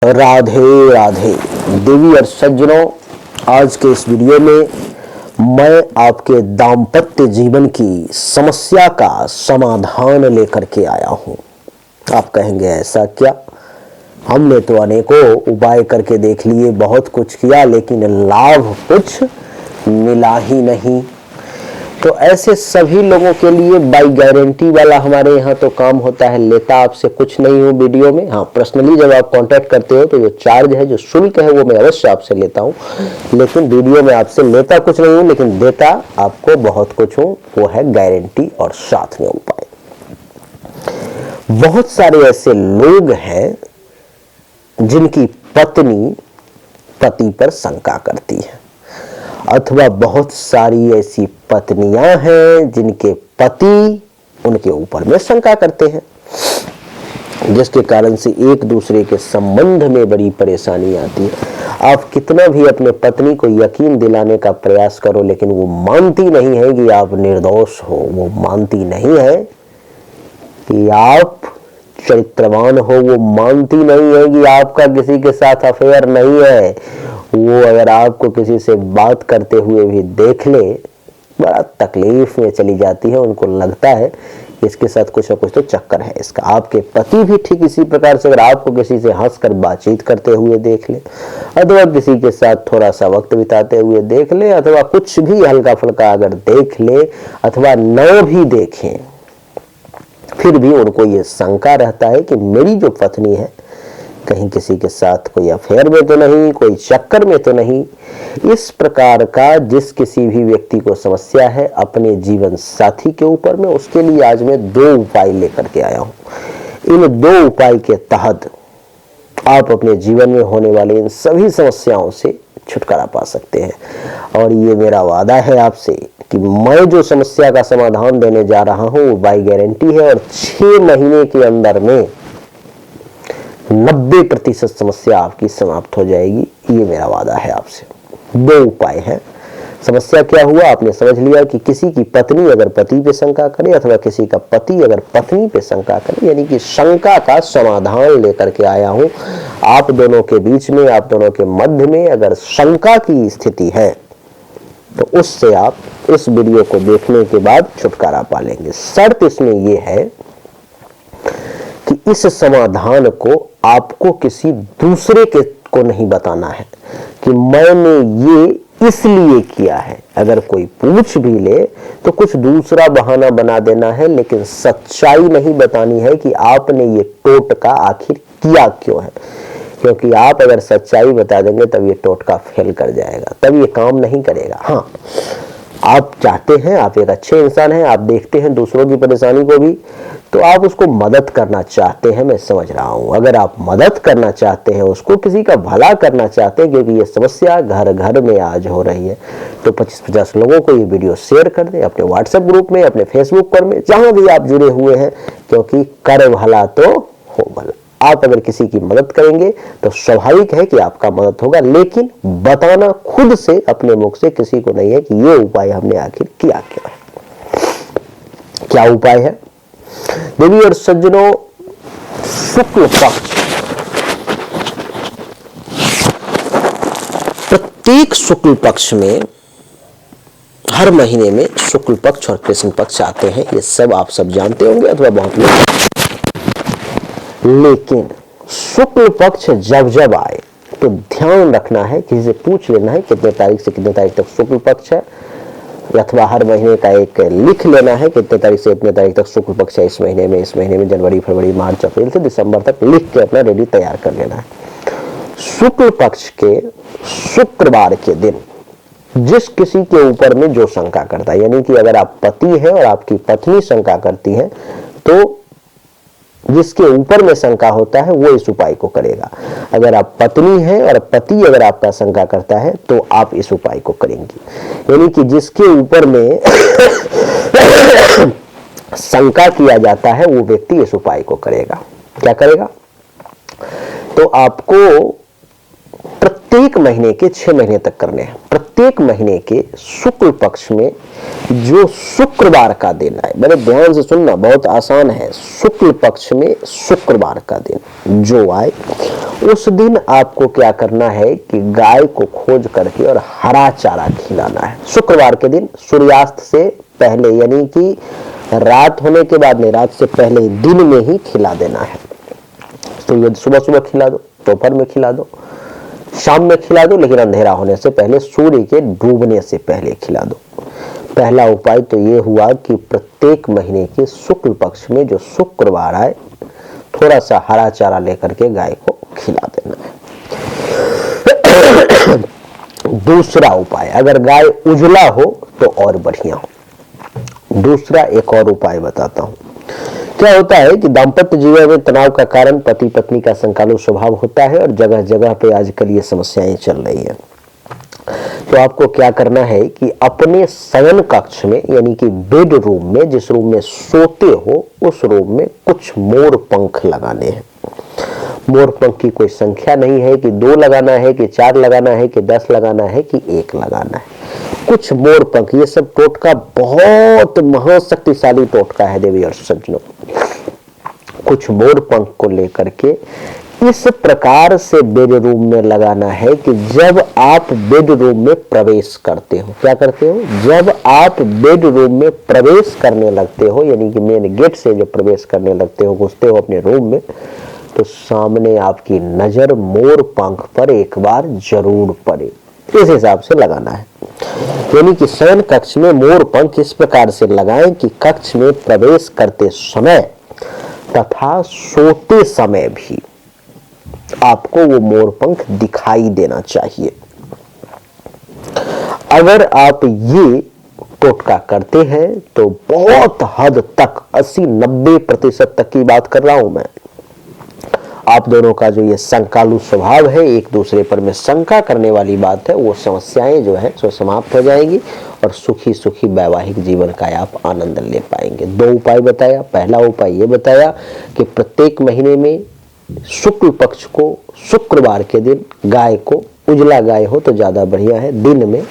राधे राधे देवी और सज्जनों, आज के इस वीडियो में मैं आपके दाम्पत्य जीवन की समस्या का समाधान लेकर के आया हूं। आप कहेंगे ऐसा क्या? हमने तो अनेकों उपाय करके देख लिए, बहुत कुछ किया, लेकिन लाभ कुछ मिला ही नहीं। तो ऐसे सभी लोगों के लिए बाई गारंटी वाला हमारे यहाँ तो काम होता है। लेता आपसे कुछ नहीं हूँ वीडियो में। हाँ, पर्सनली जब आप कांटेक्ट करते हो तो जो चार्ज है, जो शुल्क है, वो मैं अवश्य आपसे लेता हूँ, लेकिन वीडियो में आपसे लेता कुछ नहीं हूँ, लेकिन देता आपको बहुत कुछ हूँ। वो है गारंटी और साथ में उपाय। बहुत सारे ऐसे लोग हैं जिनकी पत्नी पति पर शंका करती है, अथवा बहुत सारी ऐसी पत्नियां हैं जिनके पति उनके ऊपर में शंका करते हैं, जिसके कारण से एक दूसरे के संबंध में बड़ी परेशानी आती है। आप कितना भी अपने पत्नी को यकीन दिलाने का प्रयास करो, लेकिन वो मानती नहीं है कि आप निर्दोष हो। वो मानती नहीं है कि आप चरित्रवान हो। वो मानती नहीं है कि आपका किसी के साथ अफेयर नहीं है। वो अगर आपको किसी से बात करते हुए भी देख ले, बड़ा तकलीफ में चली जाती है। उनको लगता है इसके साथ कुछ ना कुछ तो चक्कर है इसका। आपके पति भी ठीक इसी प्रकार से अगर आपको किसी से हंसकर बातचीत करते हुए देख ले, अथवा किसी के साथ थोड़ा सा वक्त बिताते हुए देख ले, अथवा कुछ भी हल्का फुल्का अगर देख ले, अथवा न भी देखें, फिर भी उनको ये शंका रहता है कि मेरी जो पत्नी है कहीं किसी के साथ कोई अफेयर में तो नहीं, कोई चक्कर में तो नहीं। इस प्रकार का जिस किसी भी व्यक्ति को समस्या है अपने जीवन साथी के ऊपर में, उसके लिए आज मैं 2 उपाय लेकर के आया हूं। इन 2 उपाय के तहत आप अपने जीवन में होने वाले इन सभी समस्याओं से छुटकारा पा सकते हैं। और ये मेरा वादा है आपसे कि मैं जो समस्या का समाधान देने जा रहा हूं वो बाई गारंटी है, और 6 महीने के अंदर में 90% समस्या आपकी समाप्त हो जाएगी। ये मेरा वादा है आपसे। 2 उपाय हैं। समस्या क्या हुआ आपने समझ लिया कि किसी की पत्नी अगर पति पे शंका करे, अथवा किसी का पति अगर पत्नी पे शंका करे, यानी कि शंका का समाधान लेकर के आया हूं। आप दोनों के बीच में, आप दोनों के मध्य में अगर शंका की स्थिति है तो उससे आप इस वीडियो को देखने के बाद छुटकारा पा लेंगे। शर्त इसमें यह है कि इस समाधान को आपको किसी दूसरे को नहीं बताना है कि मैंने ये इसलिए किया है। अगर कोई पूछ भी ले तो कुछ दूसरा बहाना बना देना है, लेकिन सच्चाई नहीं बतानी है कि आपने ये टोटका आखिर किया क्यों है। क्योंकि आप अगर सच्चाई बता देंगे तब ये टोटका फेल कर जाएगा, तब ये काम नहीं करेगा। हाँ, आप चाहते हैं, आप एक अच्छे इंसान हैं, आप देखते हैं दूसरों की परेशानी को भी, तो आप उसको मदद करना चाहते हैं। मैं समझ रहा हूं, अगर आप मदद करना चाहते हैं, उसको किसी का भला करना चाहते हैं, क्योंकि ये समस्या घर घर में आज हो रही है, तो 25-50 लोगों को ये वीडियो शेयर कर दें, अपने व्हाट्सएप ग्रुप में, अपने फेसबुक पर में, जहां भी आप जुड़े हुए हैं, क्योंकि कर भला तो हो भला। आप अगर किसी की मदद करेंगे तो स्वाभाविक है कि आपका मदद होगा, लेकिन बताना खुद से अपने मुख से किसी को नहीं है कि ये उपाय हमने आखिर किया क्यों है। क्या उपाय है देवी और सज्जनों? शुक्ल पक्ष, प्रत्येक शुक्ल पक्ष में हर महीने में शुक्ल पक्ष और कृष्ण पक्ष आते हैं। ये सब आप सब जानते होंगे, अथवा बहुत लोग। लेकिन शुक्ल पक्ष जब जब आए तो ध्यान रखना है, किसी से पूछ लेना है कितने तारीख से कितने तारीख तक शुक्ल पक्ष है, अथवा हर महीने का एक लिख लेना है कितने तारीख से इतने तारीख तक शुक्ल पक्ष है इस महीने में जनवरी, फरवरी, मार्च, अप्रैल से दिसंबर तक लिख के अपना रेडी तैयार कर लेना है। शुक्ल पक्ष के शुक्रवार के दिन जिस किसी के ऊपर में जो शंका करता है, यानी कि अगर आप पति हैं और आपकी पत्नी शंका करती है, तो जिसके ऊपर में शंका होता है वो इस उपाय को करेगा। अगर आप पत्नी हैं और पति अगर आपका शंका करता है तो आप इस उपाय को करेंगी। यानी कि जिसके ऊपर में शंका किया जाता है वो व्यक्ति इस उपाय को करेगा। क्या करेगा? तो आपको प्रत्येक महीने के 6 महीने तक करने हैं। प्रत्येक महीने के शुक्ल पक्ष में जो शुक्रवार का दिन है, बड़े ध्यान से सुनना, बहुत आसान है। शुक्ल पक्ष में शुक्रवार का दिन जो आए, उस दिन आपको क्या करना है कि गाय को खोज करके और हरा चारा खिलाना है। शुक्रवार के दिन सूर्यास्त से पहले, यानी कि रात होने के बाद नहीं, रात से पहले दिन में ही खिला देना है। तो ये सुबह सुबह खिला दो, दोपहर में खिला दो, शाम में खिला दो, लेकिन अंधेरा होने से पहले, सूर्य के डूबने से पहले खिला दो। पहला उपाय तो ये हुआ कि प्रत्येक महीने के शुक्ल पक्ष में जो शुक्रवार आए, थोड़ा सा हरा चारा लेकर के गाय को खिला देना है। दूसरा उपाय, अगर गाय उजला हो तो और बढ़िया हो। दूसरा एक और उपाय बताता हूं। क्या होता है कि दाम्पत्य जीवन में तनाव का कारण पति पत्नी का संकालु स्वभाव होता है और जगह जगह पे आजकल ये समस्याएं चल रही है। तो आपको क्या करना है कि अपने शयन कक्ष में, यानी कि बेड रूम में, जिस रूम में सोते हो उस रूम में कुछ मोर पंख लगाने हैं। मोर पंख की कोई संख्या नहीं है कि 2 लगाना है कि 4 लगाना है कि 10 लगाना है कि 1 लगाना है। कुछ मोर पंख, ये सब टोटका बहुत महाशक्तिशाली टोटका है देवी और सज्जनों। कुछ मोर पंख को लेकर के इस प्रकार से बेड रूम में लगाना है कि जब आप बेड रूम में प्रवेश करते हो, क्या करते हो, जब आप बेड रूम में प्रवेश करने लगते हो, यानी कि मेन गेट से जब प्रवेश करने लगते हो, घुसते हो अपने रूम में, तो सामने आपकी नजर मोर पंख पर एक बार जरूर पड़े। इस हिसाब से लगाना है। यानी कि शयन कक्ष में मोर पंख इस प्रकार से लगाएं कि कक्ष में प्रवेश करते समय तथा सोते समय भी आपको वो मोर पंख दिखाई देना चाहिए। अगर आप ये टोटका करते हैं तो बहुत हद तक 80-90% तक की बात कर रहा हूं मैं, आप दोनों का जो ये संकालु स्वभाव है, एक दूसरे पर में शंका करने वाली बात है, वो समस्याएं जो है सो समाप्त हो जाएंगी और सुखी सुखी वैवाहिक जीवन का आप आनंद ले पाएंगे। 2 उपाय बताया। पहला उपाय ये बताया कि प्रत्येक महीने में शुक्ल पक्ष को शुक्रवार के दिन गाय को, उजला गाय हो तो ज्यादा बढ़िया है, दिन में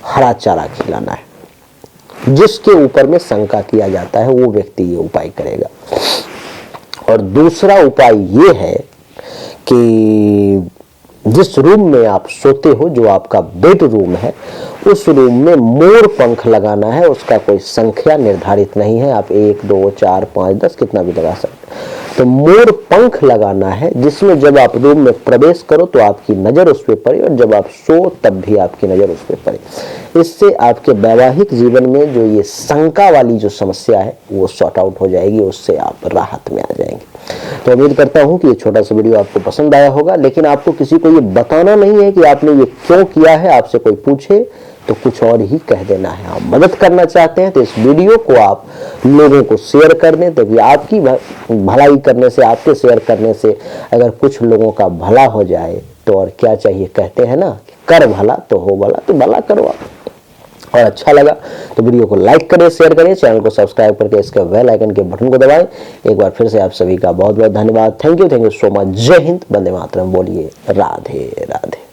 हरा चारा खिलाना है। जिसके ऊपर में शंका किया जाता है वो व्यक्ति ये उपाय करेगा। और दूसरा उपाय ये है कि जिस रूम में आप सोते हो, जो आपका बेड रूम है, उस रूम में मोर पंख लगाना है। उसका कोई संख्या निर्धारित नहीं है, आप 1, 2, 4, 5, 10 कितना भी लगा सकते। तो मोर पंख लगाना है जिसमें जब आप रूम में प्रवेश करो तो आपकी नजर उस पर पड़े और जब आप सो तब भी आपकी नजर उस पर पड़े। इससे आपके वैवाहिक जीवन में जो ये शंका वाली जो समस्या है वो सॉर्ट आउट हो जाएगी, उससे आप राहत में आ जाएंगे। तो उम्मीद करता हूं कि ये छोटा सा वीडियो आपको पसंद आया होगा, लेकिन आपको किसी को ये बताना नहीं है कि आपने ये क्यों किया है। आपसे कोई पूछे तो कुछ और ही कह देना है। आप मदद करना चाहते हैं तो इस वीडियो को आप लोगों को शेयर कर दें, ताकि आपकी भलाई करने से, आपके शेयर करने से अगर कुछ लोगों का भला हो जाए तो और क्या चाहिए। कहते हैं ना, कर भला तो हो भला, तो भला करो आप। और अच्छा लगा तो वीडियो को लाइक करें, शेयर करें, चैनल को सब्सक्राइब करके इसके बेल आइकन के बटन को दबाएं। एक बार फिर से आप सभी का बहुत बहुत धन्यवाद। Thank you so much. जय हिंद, वंदे मातरम। बोलिए राधे राधे।